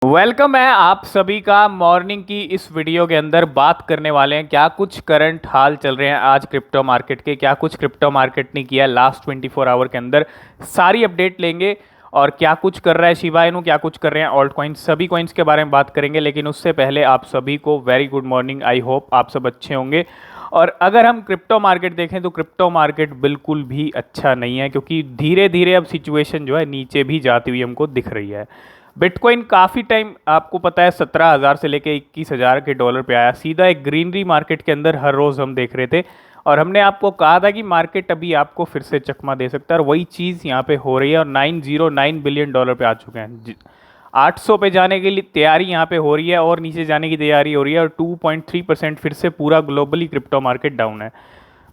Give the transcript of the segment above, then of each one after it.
Welcome है आप सभी का। मॉर्निंग की इस वीडियो के अंदर बात करने वाले हैं क्या कुछ करंट हाल चल रहे हैं आज क्रिप्टो मार्केट के, क्या कुछ क्रिप्टो मार्केट ने किया लास्ट 24 आवर के अंदर, सारी अपडेट लेंगे। और क्या कुछ कर रहा है शिबा इनू, क्या कुछ कर रहे हैं ऑल्ट कॉइन्स, सभी कॉइन्स के बारे में बात करेंगे। लेकिन उससे पहले आप सभी को very good morning. I hope आप सब अच्छे होंगे। और अगर हम क्रिप्टो मार्केट देखें तो क्रिप्टो मार्केट बिल्कुल भी अच्छा नहीं है, क्योंकि धीरे धीरे अब सिचुएशन जो है नीचे भी जाती हुई हमको दिख रही है। बिटकॉइन काफ़ी टाइम आपको पता है 17,000 से लेके 21,000 के डॉलर पे आया, सीधा एक ग्रीनरी मार्केट के अंदर हर रोज़ हम देख रहे थे। और हमने आपको कहा था कि मार्केट अभी आपको फिर से चकमा दे सकता है, और वही चीज़ यहाँ पे हो रही है। और 909 बिलियन डॉलर पे आ चुके हैं। 800 पे जाने के लिए तैयारी यहाँ पे हो रही है, और नीचे जाने की तैयारी हो रही है। और 2.3% फिर से पूरा ग्लोबली क्रिप्टो मार्केट डाउन है।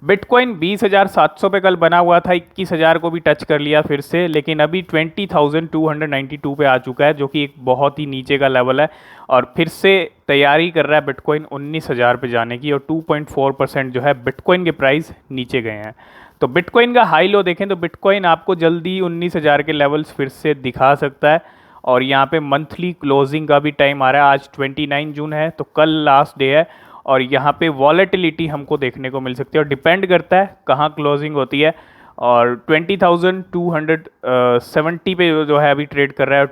बिटकॉइन 20,700 पे कल बना हुआ था, 21,000 को भी टच कर लिया फिर से, लेकिन अभी 20,292 पे आ चुका है, जो कि एक बहुत ही नीचे का लेवल है। और फिर से तैयारी कर रहा है बिटकॉइन 19,000 पे जाने की, और 2.4% जो है बिटकॉइन के प्राइस नीचे गए हैं। तो बिटकॉइन का हाई लो देखें तो बिटकॉइन आपको जल्दी 19,000 के लेवल्स फिर से दिखा सकता है। और यहाँ पे मंथली क्लोजिंग का भी टाइम आ रहा है, आज 29 जून है, तो कल लास्ट डे है। और यहाँ पे वॉलेटिलिटी हमको देखने को मिल सकती है, और डिपेंड करता है कहाँ क्लोजिंग होती है। और 20,270 पे जो है अभी ट्रेड कर रहा है, और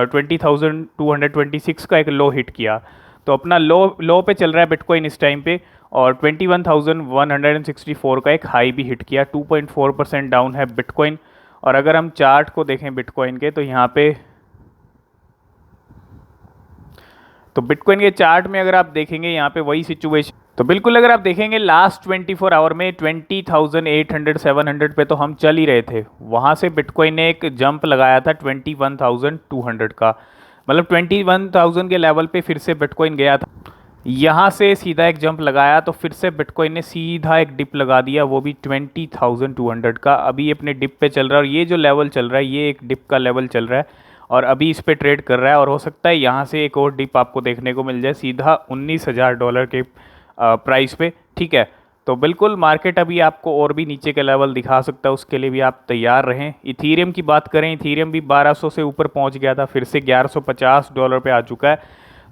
20,226 का एक लो हिट किया, तो अपना लो पे चल रहा है बिटकॉइन इस टाइम पे। और 21,164 का एक हाई भी हिट किया, 2.4% डाउन है बिटकॉइन। और अगर हम चार्ट को देखें बिटकॉइन के, तो यहाँ पे तो बिटकॉइन के चार्ट में अगर आप देखेंगे यहाँ पे वही सिचुएशन, तो बिल्कुल अगर आप देखेंगे लास्ट 24 आवर में 20,800 700 पे तो हम चल ही रहे थे। वहाँ से बिटकॉइन ने एक जंप लगाया था 21,200 का, मतलब 21,000 के लेवल पे फिर से बिटकॉइन गया था। यहाँ से सीधा एक जंप लगाया, तो फिर से बिटकॉइन ने सीधा एक डिप लगा दिया, वो भी 20,200 का। अभी अपने डिप पे चल रहा है, और ये जो लेवल चल रहा है ये एक डिप का लेवल चल रहा है। और अभी इस पे ट्रेड कर रहा है, और हो सकता है यहाँ से एक और डिप आपको देखने को मिल जाए सीधा 19,000 डॉलर के प्राइस पे। ठीक है, तो बिल्कुल मार्केट अभी आपको और भी नीचे के लेवल दिखा सकता है, उसके लिए भी आप तैयार रहें। इथीरियम की बात करें, इथीरियम भी 1200 से ऊपर पहुँच गया था, फिर से 1150 डॉलर पे आ चुका है,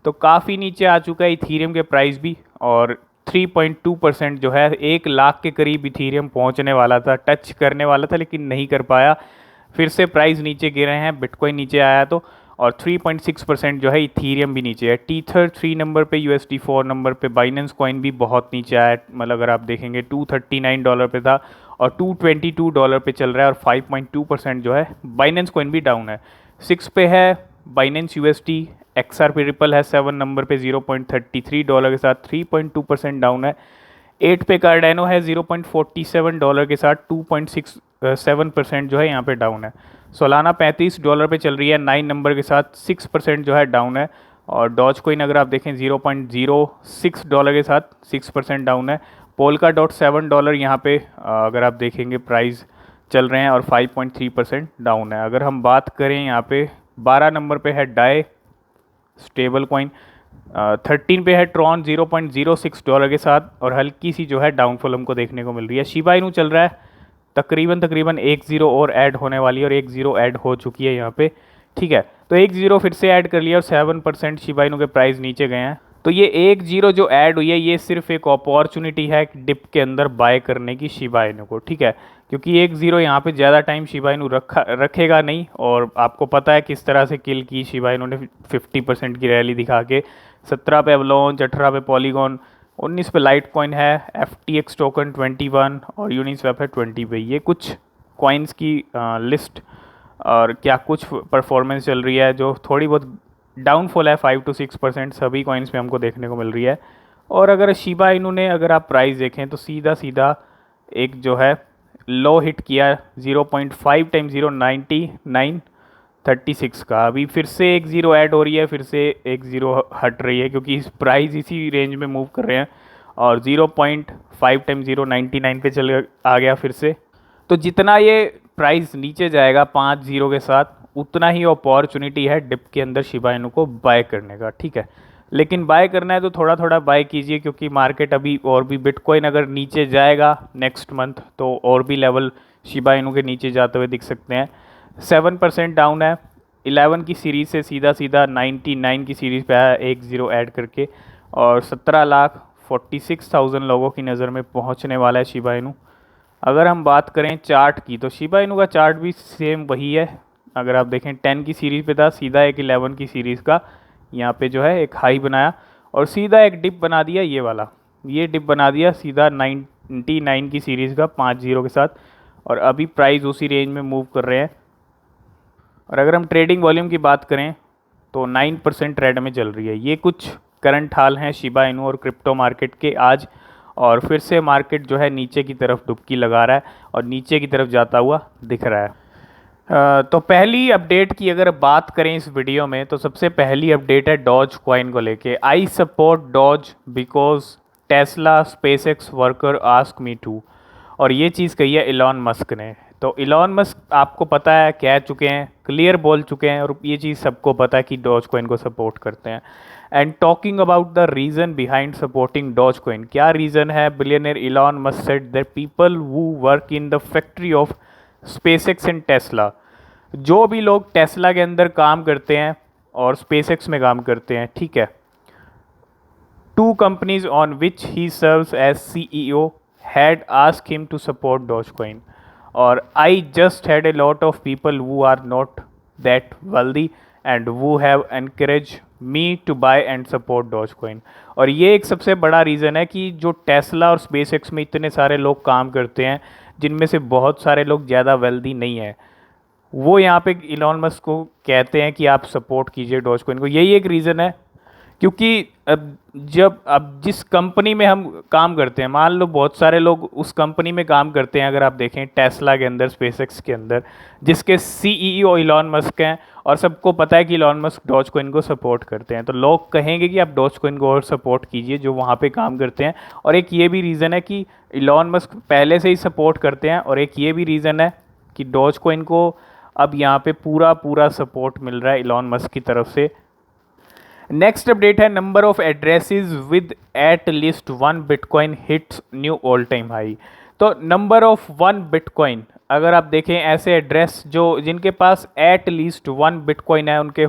तो काफ़ी नीचे आ चुका है इथीरियम के प्राइस भी। और 3.2% जो है 1 लाख के करीब इथीरियम पहुंचने वाला था, टच करने वाला था, लेकिन नहीं कर पाया। फिर से प्राइस नीचे गिरे हैं, बिटकॉइन नीचे आया तो। और 3.6% जो है इथीरियम भी नीचे है। टीथर 3 नंबर पे, यूएसडी 4 नंबर पे, बाइनेंस कॉइन भी बहुत नीचे आया है, मतलब अगर आप देखेंगे 239 डॉलर पे था, और 222 डॉलर पे चल रहा है। और 5.2% जो है बाइनेंस कॉइन भी डाउन है। 6 पे है बाइनेंस यूएसडी, XRP रिपल है 7 नंबर पे 0.33 डॉलर के साथ 3.2% डाउन है। 8 पे कार्डेनो है 0.47 डॉलर के साथ 2.67% जो है यहाँ पे डाउन है। सोलाना 35 डॉलर पे चल रही है 9 नंबर के साथ 6% जो है डाउन है। और डॉज कोइन अगर आप देखें 0.06 डॉलर के साथ 6% डाउन है। पोलका डॉट 7 डॉलर यहाँ पे अगर आप देखेंगे प्राइस चल रहे हैं, और 5.3% डाउन है। अगर हम बात करें यहाँ पे 12 नंबर पे है डाई स्टेबल कॉइन, 13 पे है ट्रॉन 0.06 डॉलर के साथ, और हल्की सी जो है डाउनफॉल हमको देखने को मिल रही है। शिबा इनू चल रहा है तकरीबन एक ज़ीरो और ऐड होने वाली है, और एक ज़ीरो ऐड हो चुकी है यहाँ पे। ठीक है, तो एक ज़ीरो फिर से ऐड कर लिया, और 7% शिबा इनू के प्राइस नीचे गए हैं। तो ये एक ज़ीरो जो ऐड हुई है ये सिर्फ एक अपॉर्चुनिटी है डिप के अंदर बाय करने की शिबा इनू को। ठीक है, क्योंकि एक ज़ीरो यहाँ पे ज़्यादा टाइम शिबा इनू रखेगा नहीं। और आपको पता है किस तरह से किल की शिबा इनू ने 50% की रैली दिखा के। 17 पे अवलॉन्च, 18 पे पॉलीगॉन, 19 पे लाइट कॉइन है, FTX टोकन 21, और यूनिस्वैप है 20 पे। ये कुछ कॉइन्स की लिस्ट, और क्या कुछ परफॉर्मेंस चल रही है। जो थोड़ी बहुत डाउनफॉल है 5 to 6% सभी कॉइन्स में हमको देखने को मिल रही है। और अगर शिबा इनू ने अगर आप प्राइस देखें तो सीधा सीधा एक जो है लो हिट किया 0.5 टाइम 0.9936 का। अभी फिर से एक ज़ीरो ऐड हो रही है, फिर से एक ज़ीरो हट रही है, क्योंकि इस प्राइस इसी रेंज में मूव कर रहे हैं। और 0.5 टाइम 0.99 पे चल आ गया फिर से। तो जितना ये प्राइस नीचे जाएगा 5 ज़ीरो के साथ, उतना ही अपॉर्चुनिटी है डिप के अंदर शिबा इनू को बाय करने का। ठीक है, लेकिन बाय करना है तो थोड़ा थोड़ा बाय कीजिए, क्योंकि मार्केट अभी और भी बिटकॉइन अगर नीचे जाएगा नेक्स्ट मंथ तो और भी लेवल शिबा इनू के नीचे जाते हुए दिख सकते हैं। 7% डाउन है, 11 की सीरीज़ से सीधा सीधा 99 की सीरीज़ पे आया, एक ज़ीरो ऐड करके, और 17,46,000 लोगों की नज़र में पहुंचने वाला है शिबा इनू। अगर हम बात करें चार्ट की, तो शिबा इनू का चार्ट भी सेम वही है। अगर आप देखें 10 की सीरीज़ पे था, सीधा एक 11 की सीरीज़ का यहाँ पे जो है एक हाई बनाया और सीधा एक डिप बना दिया, ये वाला, ये डिप बना दिया सीधा 99 की सीरीज़ का 5-0 के साथ, और अभी प्राइस उसी रेंज में मूव कर रहे हैं। और अगर हम ट्रेडिंग वॉल्यूम की बात करें तो 9% रेड में चल रही है। ये कुछ करंट हाल हैं शिबा इनू और क्रिप्टो मार्केट के आज, और फिर से मार्केट जो है नीचे की तरफ डुबकी लगा रहा है और नीचे की तरफ जाता हुआ दिख रहा है। तो पहली अपडेट की अगर बात करें इस वीडियो में, तो सबसे पहली अपडेट है डॉज कॉइन को लेके। I support Doge because Tesla SpaceX worker ask me to, और ये चीज़ कही है इलॉन मस्क ने। तो इलॉन मस्क आपको पता है कह चुके हैं, क्लियर बोल चुके हैं, और ये चीज़ सबको पता है कि डॉज कॉइन को सपोर्ट करते हैं। And talking about the reason behind supporting Dogecoin, क्या रीज़न है? Billionaire Elon Musk said that people who work in the factory of SpaceX and Tesla, जो भी लोग टेस्ला के अंदर काम करते हैं और स्पेसएक्स में काम करते हैं, ठीक है, two companies on which he serves as CEO had asked him to support Dogecoin, और I just had a lot of people who are not that wealthy and who have encouraged me to buy and support Dogecoin। और ये एक सबसे बड़ा reason है कि जो Tesla और स्पेसएक्स में इतने सारे लोग काम करते हैं, जिनमें से बहुत सारे लोग ज़्यादा वेल्दी नहीं है, वो यहाँ पे इलॉन मस्क को कहते हैं कि आप सपोर्ट कीजिए डॉजकॉइन को। यही एक रीज़न है, क्योंकि अब जिस कंपनी में हम काम करते हैं, मान लो बहुत सारे लोग उस कंपनी में काम करते हैं, अगर आप देखें टेस्ला के अंदर, स्पेसएक्स के अंदर, जिसके CEO इलॉन मस्क हैं, और सबको पता है कि इलॉन मस्क डॉजकॉइन को सपोर्ट करते हैं, तो लोग कहेंगे कि आप डॉजकॉइन को और सपोर्ट कीजिए जो वहाँ पे काम करते हैं। और एक ये भी रीज़न है कि इलॉन मस्क पहले से ही सपोर्ट करते हैं, और एक ये भी रीज़न है कि डॉजकॉइन को अब यहाँ पे पूरा सपोर्ट मिल रहा है इलॉन मस्क की तरफ से। नेक्स्ट अपडेट है number of addresses with at least 1 bitcoin hits knew all time high. तो नंबर ऑफ 1 बिटकॉइन, अगर आप देखें ऐसे एड्रेस जो जिनके पास एट लीस्ट 1 बिटकॉइन है, उनके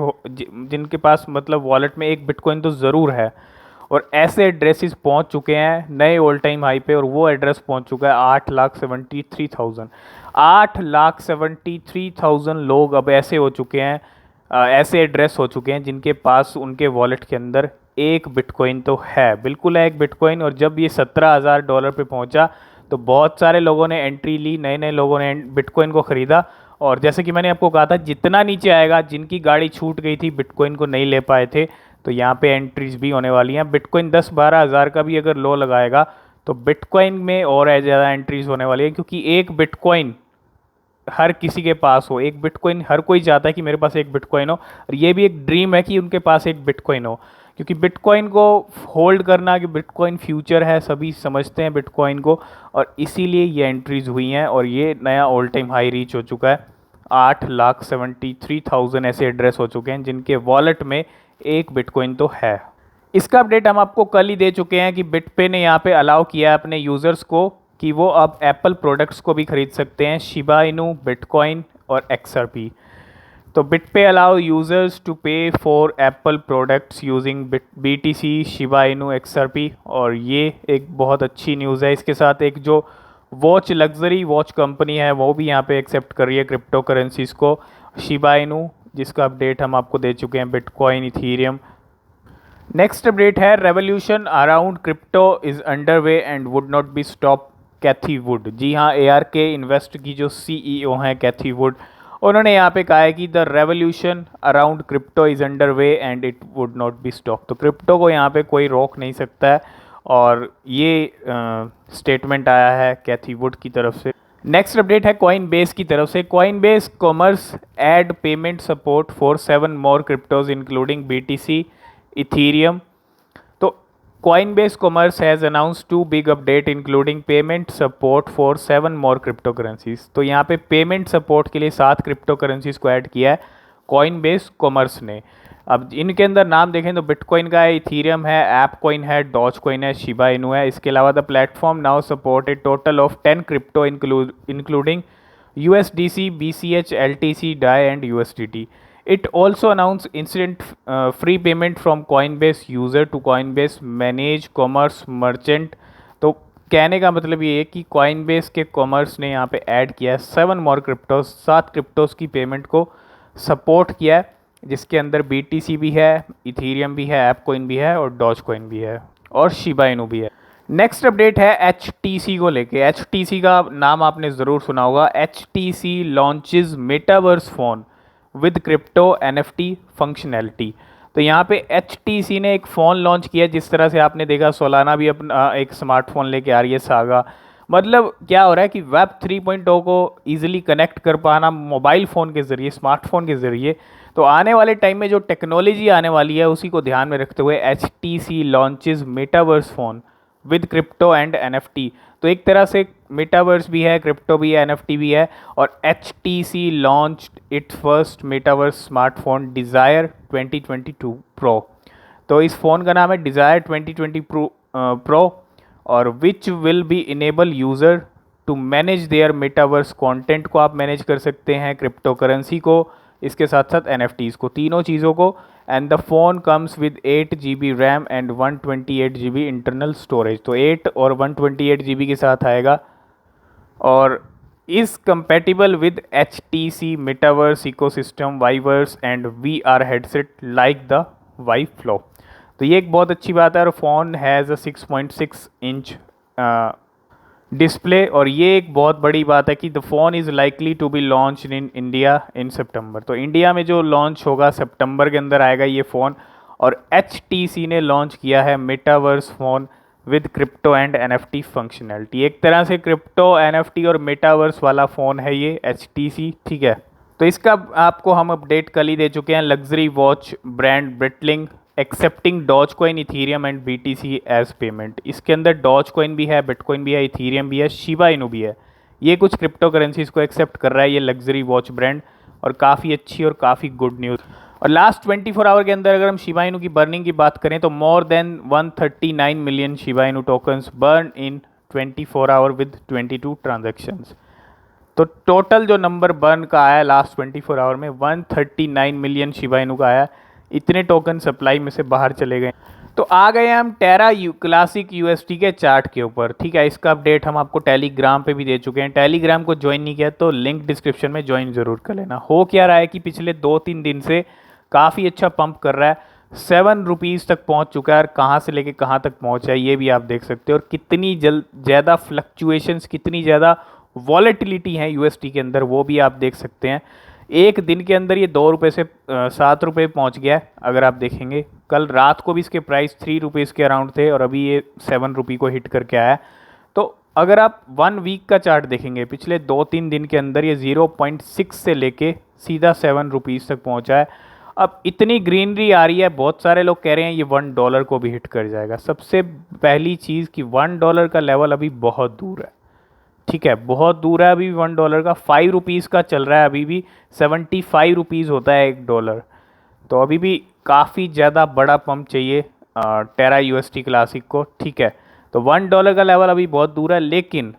जिनके पास मतलब वॉलेट में 1 बिटकॉइन तो ज़रूर है, और ऐसे एड्रेसेस पहुंच चुके हैं नए ऑल टाइम हाई पे, और वो एड्रेस पहुंच चुका है 8,73,000। 8,73,000 लोग अब ऐसे हो चुके हैं, ऐसे एड्रेस हो चुके हैं जिनके पास उनके वॉलेट के अंदर 1 बिटकॉइन तो है, बिल्कुल है 1 बिटकॉइन। और जब ये $17,000 पे पहुंचा तो बहुत सारे लोगों ने एंट्री ली, नए नए लोगों ने बिटकॉइन को ख़रीदा, और जैसे कि मैंने आपको कहा था जितना नीचे आएगा, जिनकी गाड़ी छूट गई थी, बिटकॉइन को नहीं ले पाए थे, तो यहाँ पे एंट्रीज भी होने वाली हैं। बिटकॉइन 10-12 हज़ार का भी अगर लो लगाएगा तो बिटकॉइन में और ज़्यादा एंट्रीज होने वाली है, क्योंकि 1 बिटकॉइन हर किसी के पास हो, 1 बिटकॉइन हर कोई चाहता है कि मेरे पास 1 बिटकॉइन हो, और ये भी एक ड्रीम है कि उनके पास 1 बिटकॉइन हो, क्योंकि बिटकॉइन को होल्ड करना, कि बिटकॉइन फ्यूचर है, सभी समझते हैं बिटकॉइन को, और इसीलिए ये एंट्रीज हुई हैं, और ये नया ऑल टाइम हाई रीच हो चुका है। 8,73,000 ऐसे एड्रेस हो चुके हैं जिनके वॉलेट में 1 बिटकॉइन तो है। इसका अपडेट हम आपको कल ही दे चुके हैं कि बिटपे ने यहाँ पे अलाउ किया है अपने यूज़र्स को कि वो अब एप्पल प्रोडक्ट्स को भी खरीद सकते हैं, शिबा इनू, बिटकॉइन और XRP। तो बिटपे अलाउ यूज़र्स टू पे for Apple products using BTC, Shiba Inu, XRP, और ये एक बहुत अच्छी न्यूज़ है। इसके साथ एक जो लग्जरी वॉच कंपनी है वो भी यहाँ पे एक्सेप्ट कर रही है क्रिप्टो करेंसीज को, शिबा इनू, जिसका अपडेट हम आपको दे चुके हैं, बिटकॉइन, इथीरियम। नेक्स्ट अपडेट है revolution around crypto is under way and would not be stop, Cathie Wood. जी हाँ, ARK इन्वेस्ट की जो CEO हैं कैथी वुड, उन्होंने यहाँ पे कहा है कि the revolution around crypto is under way and it would not be stop. तो क्रिप्टो को यहाँ पे कोई रोक नहीं सकता है, और ये स्टेटमेंट आया है कैथी वुड की तरफ से। नेक्स्ट अपडेट है कॉइनबेस की तरफ से। Coinbase commerce add payment support for 7 more cryptos including BTC, Ethereum. तो Coinbase Commerce has announced 2 big update including payment support for 7 more cryptocurrencies। तो यहाँ पे पेमेंट सपोर्ट के लिए 7 क्रिप्टो करेंसीज को ऐड किया है Coinbase Commerce ने। अब इनके अंदर नाम देखें तो बिटकॉइन का है, इथीरियम है, ऐपकॉइन है, डॉजकॉइन है, शिबा इनू है। इसके अलावा the platform now support a total of 10 crypto including USDC, BCH, LTC, DAI and USDT। It also announce instant free payment from Coinbase user to Coinbase manage commerce merchant. तो कहने का मतलब ये है कि कॉइनबेस के कॉमर्स ने यहाँ पे ऐड किया है 7 मोर क्रिप्टोस, 7 क्रिप्टोस की पेमेंट को सपोर्ट किया है, जिसके अंदर BTC भी है, इथीरियम भी है, ऐपकॉइन भी है और डॉज कॉइन भी है और शिबा इनू भी है। नेक्स्ट अपडेट है HTC को लेके। HTC का नाम आपने ज़रूर सुना होगा। HTC launches metaverse phone with crypto NFT functionality. तो यहाँ पे HTC ने एक फ़ोन लॉन्च किया, जिस तरह से आपने देखा सोलाना भी अपना एक स्मार्टफोन लेके आ रही है सागा। मतलब क्या हो रहा है कि वेब 3.0 को ईजिली कनेक्ट कर पाना मोबाइल फ़ोन के ज़रिए, स्मार्टफोन के ज़रिए। तो आने वाले टाइम में जो टेक्नोलॉजी आने वाली है उसी को ध्यान में रखते हुए HTC launches metaverse phone with crypto and NFT। तो एक तरह से मेटावर्स भी है, क्रिप्टो भी है, NFT भी है। और HTC launched it's first metaverse smartphone desire 2022 pro. तो इस फ़ोन का नाम है डिज़ायर 2020 प्रो और which will be enable user to manage their metaverse content को आप मैनेज कर सकते हैं, क्रिप्टो करेंसी को, इसके साथ साथ NFTs को, तीनों चीज़ों को। And the phone comes with 8 GB RAM and 128 GB internal storage. तो 8 और 128 GB के साथ आएगा और is compatible with HTC metaverse ecosystem Viverse and VR headset like the Vive Flow. तो ये एक बहुत अच्छी बात है। और phone has a 6.6 inch display और ये एक बहुत बड़ी बात है कि the phone is likely to be launch in India in सितंबर। तो इंडिया में जो लॉन्च होगा सितंबर के अंदर आएगा ये फ़ोन। और HTC ने लॉन्च किया है metaverse phone with crypto and NFT functionality. एक तरह से क्रिप्टो, NFT और मेटावर्स वाला फ़ोन है ये HTC, ठीक है। तो इसका आपको हम अपडेट कल ही दे चुके हैं। Luxury watch brand Breitling accepting Dogecoin, ethereum and BTC as payment. इसके अंदर डॉज कॉइन भी है, बिटकॉइन भी है, इथीरियम भी है, शिबा इनू भी है। ये कुछ क्रिप्टो करेंसीज को एक्सेप्ट कर रहा है ये लग्जरी वॉच ब्रांड, और काफ़ी अच्छी और काफ़ी गुड न्यूज़। और लास्ट 24 आवर के अंदर अगर हम शिबा इनू की बर्निंग की बात करें तो more than 139 million Shiba Inu tokens burn in 24 hour with 22 transactions. तो टोटल जो नंबर बर्न का आया लास्ट 24 आवर में 139 मिलियन शिबा इनू का आया। इतने टोकन सप्लाई में से बाहर चले गए। तो आ गए हम टेरा क्लासिक USD के चार्ट के ऊपर, ठीक है। इसका अपडेट हम आपको टेलीग्राम पे भी दे चुके हैं। टेलीग्राम को ज्वाइन नहीं किया तो लिंक डिस्क्रिप्शन में ज्वाइन ज़रूर कर लेना। हो क्या रहा है कि पिछले 2-3 दिन से काफ़ी अच्छा पंप कर रहा है, 7 रुपीज़ तक पहुंच चुका है। और कहाँ से लेके कहाँ तक पहुंचा है ये भी आप देख सकते हो। और कितनी ज़्यादा फ्लक्चुएशंस, कितनी ज़्यादा वॉलेटिलिटी है USD के अंदर, वो भी आप देख सकते हैं। एक दिन के अंदर ये 2 रुपये से 7 रुपये पहुँच गया है। अगर आप देखेंगे कल रात को भी इसके प्राइस 3 रुपीज़ के अराउंड थे और अभी ये 7 रुपये को हिट करके आया है। तो अगर आप 1 वीक का चार्ट देखेंगे पिछले 2-3 दिन के अंदर ये 0.6 से लेके सीधा 7 रुपीज़ तक पहुँचा है। अब इतनी ग्रीनरी आ रही है, बहुत सारे लोग कह रहे हैं ये $1 को भी हिट कर जाएगा। सबसे पहली चीज़ कि $1 का लेवल अभी बहुत दूर है, ठीक है, बहुत दूर है अभी $1 का। 5 रुपीज़ का चल रहा है अभी भी, 75 रुपीज़ होता है $1। तो अभी भी काफ़ी ज़्यादा बड़ा पंप चाहिए टेरा USD क्लासिक को, ठीक है। तो $1 का लेवल अभी बहुत दूर है। लेकिन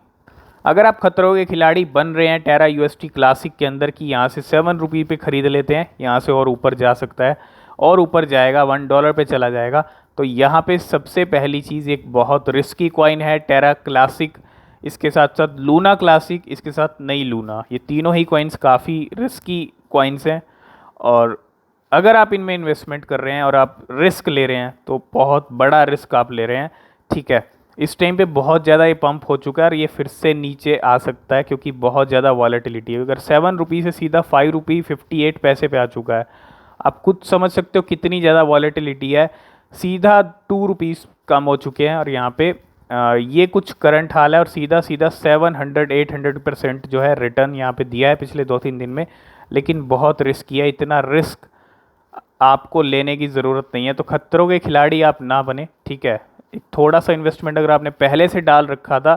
अगर आप खतरों के खिलाड़ी बन रहे हैं टेरा USD क्लासिक के अंदर कि यहाँ से 7 रुपये पे ख़रीद लेते हैं, यहाँ से और ऊपर जा सकता है, और ऊपर जाएगा, $1 पे चला जाएगा, तो यहाँ पे सबसे पहली चीज़ एक बहुत रिस्की कॉइन है टेरा क्लासिक, इसके साथ साथ लूना क्लासिक, इसके साथ नई लूना। ये तीनों ही कॉइन्स काफ़ी रिस्की कॉइन्स हैं। और अगर आप इनमें इन्वेस्टमेंट कर रहे हैं और आप रिस्क ले रहे हैं तो बहुत बड़ा रिस्क आप ले रहे हैं, ठीक है। इस टाइम पे बहुत ज़्यादा ये पंप हो चुका है और ये फिर से नीचे आ सकता है क्योंकि बहुत ज़्यादा वॉलेटिलिटी है। अगर 7 रुपये से सीधा 5 रुपये 58 पैसे पे आ चुका है। आप खुद समझ सकते हो कितनी ज़्यादा वॉलेटिलिटी है। सीधा 2 रुपीज़ कम हो चुके हैं और यहाँ पे ये कुछ करंट हाल है। और सीधा 700-800% जो है रिटर्न यहाँ पे दिया है पिछले 2-3 दिन में। लेकिन बहुत रिस्की है, इतना रिस्क आपको लेने की ज़रूरत नहीं है। तो खतरों के खिलाड़ी आप ना बने, ठीक है। एक थोड़ा सा इन्वेस्टमेंट अगर आपने पहले से डाल रखा था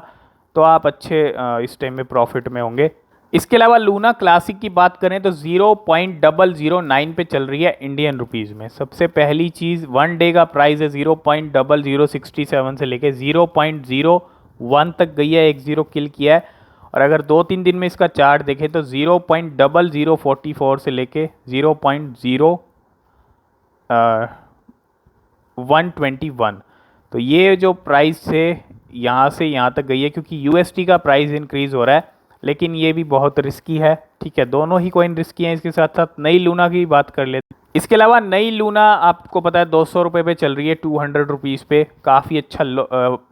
तो आप अच्छे इस टाइम में प्रॉफिट में होंगे। इसके अलावा लूना क्लासिक की बात करें तो 0.009 पे चल रही है इंडियन रुपीज़ में। सबसे पहली चीज़ 1 डे का प्राइस है 0.0067 से लेके 0.01 तक गई है, 1 0 किल किया है। और अगर 2-3 दिन में इसका चार्ट देखें तो 0.0044 से लेके 0.0121, तो ये जो प्राइस से यहाँ तक गई है, क्योंकि यूएसडी का प्राइस इंक्रीज़ हो रहा है, लेकिन ये भी बहुत रिस्की है। ठीक है, दोनों ही कॉइन रिस्की हैं। इसके साथ साथ नई लूना की बात कर लेते हैं। इसके अलावा नई लूना आपको पता है 200 रुपये पे चल रही है, 200 रुपीज़ पे, काफ़ी अच्छा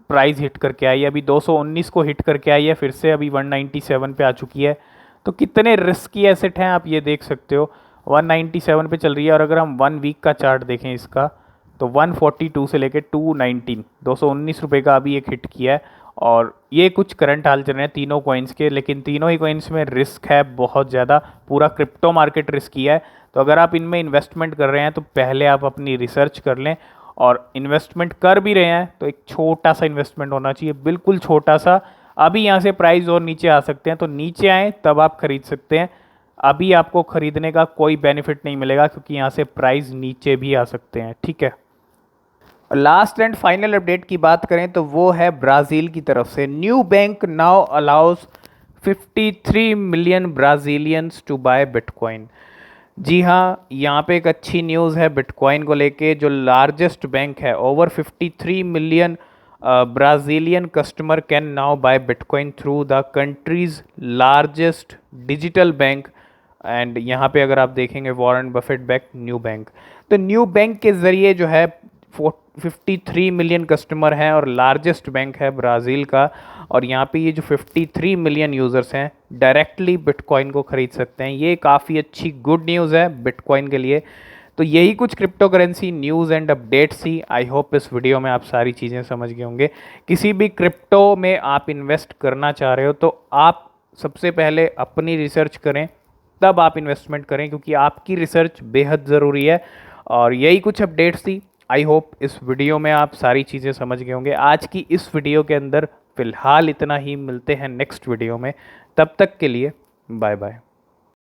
प्राइस हिट करके आई है। अभी 219 को हिट करके आई है, फिर से अभी 197 पे आ चुकी है। तो कितने रिस्की एसेट हैं आप ये देख सकते हो। 197 पे चल रही है, और अगर हम 1 वीक का चार्ट देखें इसका, तो 142 से लेके 219, 219 रुपये का अभी एक हिट किया है। और ये कुछ करंट हाल चल रहे हैं तीनों कॉइन्स के, लेकिन तीनों ही कॉइन्स में रिस्क है बहुत ज़्यादा। पूरा क्रिप्टो मार्केट रिस्की है। तो अगर आप इनमें इन्वेस्टमेंट कर रहे हैं तो पहले आप अपनी रिसर्च कर लें, और इन्वेस्टमेंट कर भी रहे हैं तो एक छोटा सा इन्वेस्टमेंट होना चाहिए, बिल्कुल छोटा सा। अभी यहाँ से प्राइस और नीचे आ सकते हैं, तो नीचे आएँ तब आप खरीद सकते हैं। अभी आपको ख़रीदने का कोई बेनिफिट नहीं मिलेगा, क्योंकि यहाँ से प्राइस नीचे भी आ सकते हैं। ठीक है, लास्ट एंड फाइनल अपडेट की बात करें तो वो है ब्राज़ील की तरफ से। Nubank now allows 53 million Brazilians to buy bitcoin. जी हाँ, यहाँ पे एक अच्छी न्यूज़ है बिटकॉइन को लेके। जो लार्जेस्ट बैंक है, over 53 million Brazilian customer can now buy Bitcoin through the country's largest digital bank. And यहाँ पे अगर आप देखेंगे Warren Buffett back Nubank, तो न्यू बैंक के ज़रिए जो है 53 मिलियन कस्टमर हैं और लार्जेस्ट बैंक है ब्राज़ील का। और यहाँ पे ये जो 53 मिलियन यूज़र्स हैं डायरेक्टली बिटकॉइन को ख़रीद सकते हैं। ये काफ़ी अच्छी गुड न्यूज़ है बिटकॉइन के लिए। तो यही कुछ cryptocurrency news and updates थी। आई होप इस वीडियो में आप सारी चीज़ें समझ गए होंगे। किसी भी क्रिप्टो में आप इन्वेस्ट करना चाह रहे हो तो आप सबसे पहले अपनी रिसर्च करें, तब आप इन्वेस्टमेंट करें, क्योंकि आपकी रिसर्च बेहद ज़रूरी है। और यही कुछ अपडेट्स थी। आई होप इस वीडियो में आप सारी चीज़ें समझ गए होंगे। आज की इस वीडियो के अंदर फ़िलहाल इतना ही, मिलते हैं नेक्स्ट वीडियो में। तब तक के लिए बाय बाय।